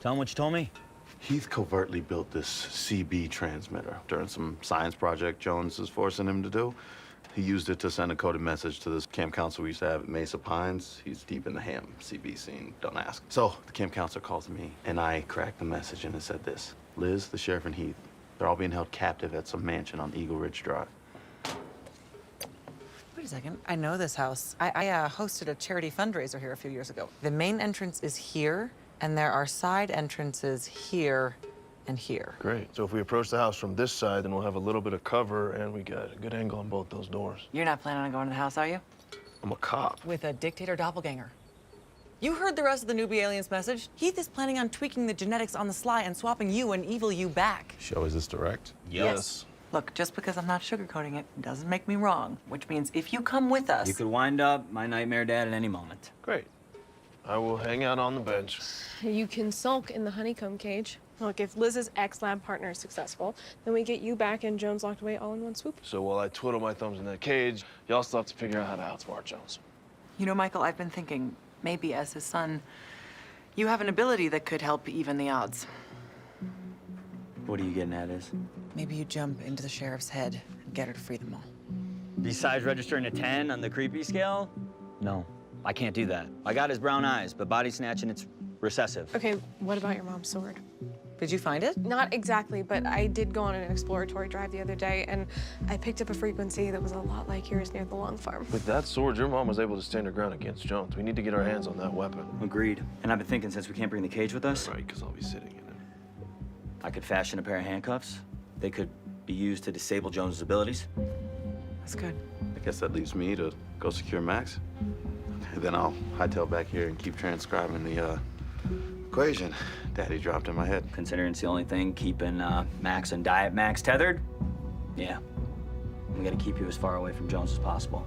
Tell him what you told me. Heath covertly built this CB transmitter during some science project Jones is forcing him to do. He used it to send a coded message to this camp counselor we used to have at Mesa Pines. He's deep in the ham CB scene, don't ask. So the camp counselor calls me, and I cracked the message, and it said this: Liz, the sheriff, and Heath, they're all being held captive at some mansion on Eagle Ridge Drive. Wait a second. I know this house. I hosted a charity fundraiser here a few years ago. The main entrance is here, and there are side entrances here and here. Great. So if we approach the house from this side, then we'll have a little bit of cover, and we got a good angle on both those doors. You're not planning on going to the house, are you? I'm a cop. With a dictator doppelganger. You heard the rest of the newbie aliens message. Heath is planning on tweaking the genetics on the sly and swapping you and evil you back. Show, is this direct? Yes. Look, just because I'm not sugarcoating it doesn't make me wrong, which means if you come with us... You could wind up my nightmare dad at any moment. Great. I will hang out on the bench. You can sulk in the honeycomb cage. Look, if Liz's ex-lab partner is successful, then we get you back and Jones locked away all in one swoop. So while I twiddle my thumbs in that cage, y'all still have to figure out how to outsmart Jones. You know, Michael, I've been thinking, maybe as his son, you have an ability that could help even the odds. What are you getting at, Is? Maybe you jump into the sheriff's head and get her to free them all. Besides registering a 10 on the creepy scale? No, I can't do that. I got his brown eyes, but body snatching, it's recessive. Okay, what about your mom's sword? Did you find it? Not exactly, but I did go on an exploratory drive the other day, and I picked up a frequency that was a lot like yours near the Long Farm. With that sword, your mom was able to stand her ground against Jones. We need to get our hands on that weapon. Agreed. And I've been thinking, since we can't bring the cage with us, Right, because I'll be sitting in it. I could fashion a pair of handcuffs. They could be used to disable Jones's abilities. That's good. I guess that leaves me to go secure Max. And then I'll hightail back here and keep transcribing the equation Daddy dropped in my head. Considering it's the only thing keeping Max and Diet Max tethered, yeah. We gotta keep you as far away from Jones as possible.